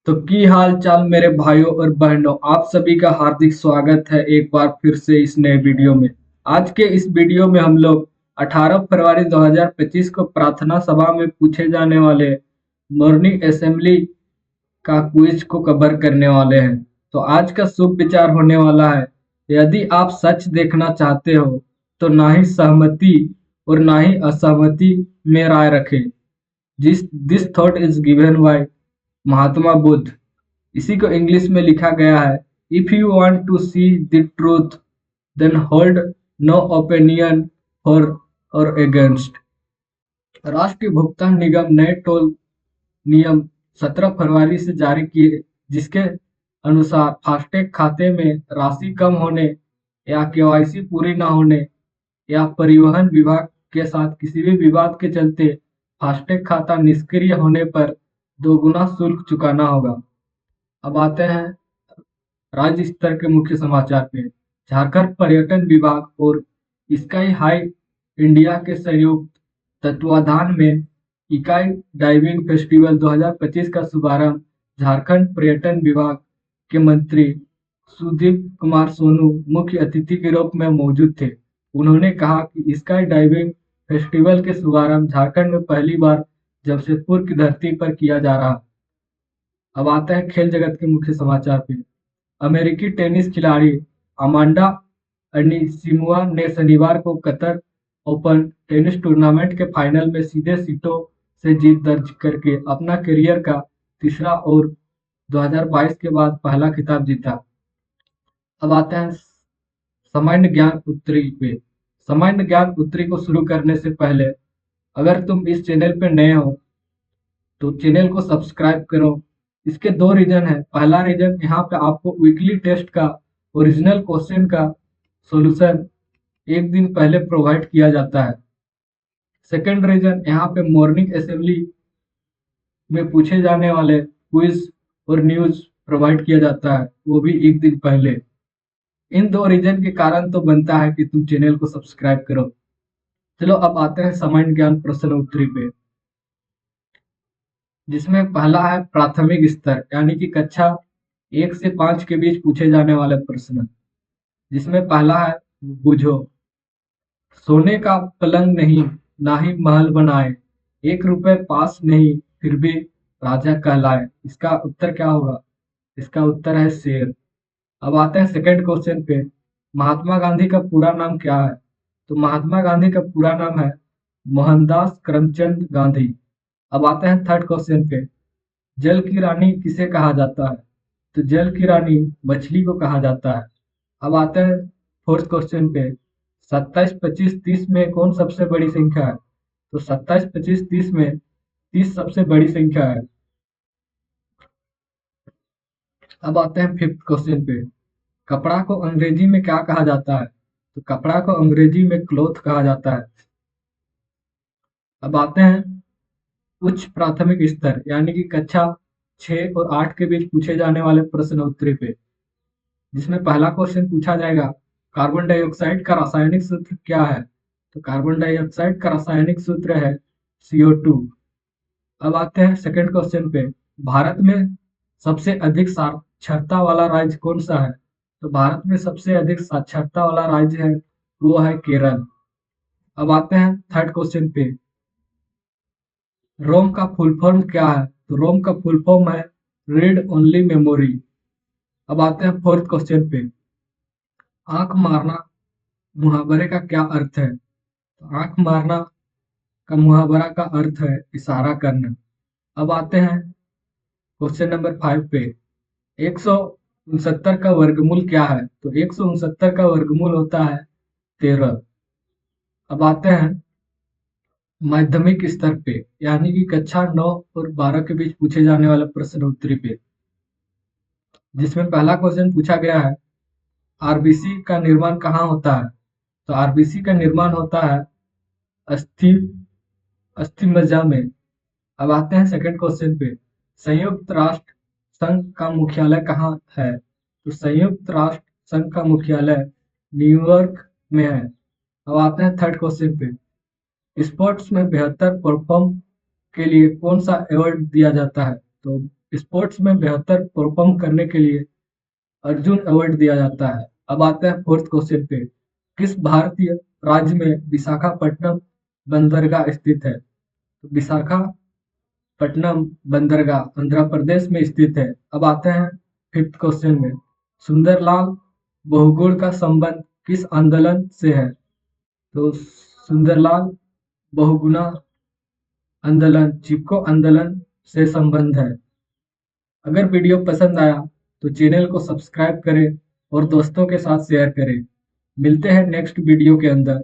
तो की हाल चाल मेरे भाइयों और बहनों, आप सभी का हार्दिक स्वागत है एक बार फिर से इस नए वीडियो में। आज के इस वीडियो में हम लोग 18 फरवरी 2025 को प्रार्थना सभा में पूछे जाने वाले मॉर्निंग असेंबली का क्विज को कवर करने वाले हैं। तो आज का शुभ विचार होने वाला है, यदि आप सच देखना चाहते हो तो ना ही सहमति और ना ही असहमति में राय रखें। This thought is given by Mahatma Buddha. इसी को इंग्लिश में लिखा गया है, if you want to see the truth then hold no opinion for or against. राष्ट्रीय भुगतान निगम नए टोल नियम 17 फरवरी से जारी किए, जिसके अनुसार फास्टैग खाते में राशि कम होने या केवाईसी पूरी न होने या परिवहन विभाग के साथ किसी भी विवाद के चलते फास्टैग खाता निष्क्रिय होने पर दोगुना शुल्क चुकाना होगा। अब आते हैं राज्य स्तर के मुख्य समाचार पे। झारखंड पर्यटन विभाग और स्काई हाई इंडिया के संयुक्त तत्वाधान में इकाई डाइविंग फेस्टिवल 2025 का शुभारंभ झारखंड पर्यटन विभाग के मंत्री सुदीप कुमार सोनू मुख्य अतिथि के रूप में मौजूद थे। उन्होंने कहा कि स्काई डाइविंग फेस्टिवल के शुभारंभ झारखंड में पहली बार जमशेदपुर की धरती पर किया जा रहा। अब आते हैं खेल जगत के मुख्य समाचार पे। अमेरिकी टेनिस खिलाड़ी अमांडा अनीसिमुआ ने शनिवार को कतर ओपन टेनिस टूर्नामेंट के फाइनल में सीधे सीटों से जीत दर्ज करके अपना करियर का तीसरा और 2022 के बाद पहला खिताब जीता। अब आते हैं सामान्य ज्ञान उत्तरी पे। सामान्य ज्ञान उत्तरी को शुरू करने से पहले अगर तुम इस चैनल पे नए हो तो चैनल को सब्सक्राइब करो। इसके दो रीजन है। पहला रीजन, यहाँ पे आपको वीकली टेस्ट का ओरिजिनल क्वेश्चन का सॉल्यूशन एक दिन पहले प्रोवाइड किया जाता है। सेकंड रीजन, यहाँ पे मॉर्निंग असेंबली में पूछे जाने वाले क्विज और न्यूज प्रोवाइड किया जाता है, वो भी एक दिन पहले। इन दो रीजन के कारण तो बनता है कि तुम चैनल को सब्सक्राइब करो। चलो अब आते हैं सामान्य ज्ञान प्रश्न उत्तरी पे, जिसमें पहला है प्राथमिक स्तर यानी कि कक्षा 1 से 5 के बीच पूछे जाने वाले प्रश्न, जिसमें पहला है बुझो। सोने का पलंग नहीं ना ही महल बनाए, 1 रुपए पास नहीं फिर भी राजा कहलाए। इसका उत्तर क्या होगा? इसका उत्तर है शेर। अब आते हैं सेकंड क्वेश्चन पे। महात्मा गांधी का पूरा नाम क्या है? तो महात्मा गांधी का पूरा नाम है मोहनदास करमचंद गांधी। अब आते हैं थर्ड क्वेश्चन पे। जल की रानी किसे कहा जाता है? तो जल की रानी मछली को कहा जाता है। अब आते हैं फोर्थ क्वेश्चन पे। 27, 25, 30 में कौन सबसे बड़ी संख्या है? तो 27, 25, 30 में 30 सबसे बड़ी संख्या है। अब आते हैं फिफ्थ क्वेश्चन पे। कपड़ा को अंग्रेजी में क्या कहा जाता है? तो कपड़ा को अंग्रेजी में क्लॉथ कहा जाता है। अब आते हैं उच्च प्राथमिक स्तर यानी कि कक्षा 6 और 8 के बीच पूछे जाने वाले प्रश्न उत्तरी पे, जिसमें पहला क्वेश्चन पूछा जाएगा, कार्बन डाइऑक्साइड का रासायनिक सूत्र क्या है? तो कार्बन डाइऑक्साइड का रासायनिक सूत्र है CO2। अब आते हैं सेकंड क्वेश्चन पे। भारत में सबसे अधिक साक्षरता वाला राज्य कौन सा है? तो भारत में सबसे अधिक साक्षरता वाला राज्य है वो है केरल। अब आते हैं थर्ड क्वेश्चन पे। रोम का फुल फॉर्म क्या है? तो रोम का फुल फॉर्म है रीड ओनली मेमोरी। अब आते हैं फोर्थ क्वेश्चन पे। आंख मारना मुहावरे का क्या अर्थ है? तो आंख मारना का मुहावरा का अर्थ है इशारा करना। अब आते हैं क्वेश्चन नंबर 5 पे। 169 का वर्गमूल क्या है? तो 169 का वर्गमूल होता है 13। अब आते हैं माध्यमिक स्तर पे यानी कि कक्षा 9 और 12 के बीच पूछे जाने वाले प्रश्न उत्तरी पे, जिसमें पहला क्वेश्चन पूछा गया है, आरबीसी का निर्माण कहाँ होता है? तो आरबीसी का निर्माण होता है अस्थि अस्थि मज्जा में। अब आते हैं सेकंड क्वेश्चन पे। संयुक्त राष्ट्र संघ का मुख्यालय कहाँ है? तो संयुक्त राष्ट्र संघ का मुख्यालय न्यूयॉर्क में है। अब आते हैं थर्ड क्वेश्चन पे। स्पोर्ट्स में बेहतर परफॉर्म के लिए कौन सा अवार्ड दिया जाता है? तो स्पोर्ट्स में बेहतर परफॉर्म करने के लिए अर्जुन अवार्ड दिया जाता है। अब आते हैं फोर्थ क्वेश्चन पे। किस भारतीय राज्य में विशाखापट्टनम बंदरगाह स्थित है? तो विशाखापट्टनम बंदरगाह आंध्र प्रदेश में स्थित है। अब आते हैं फिफ्थ क्वेश्चन में। सुंदरलाल बहुगुण का संबंध किस आंदोलन से है? तो सुंदरलाल बहुगुणा आंदोलन चिपको आंदोलन से संबंध है। अगर वीडियो पसंद आया तो चैनल को सब्सक्राइब करें और दोस्तों के साथ शेयर करें। मिलते हैं नेक्स्ट वीडियो के अंदर।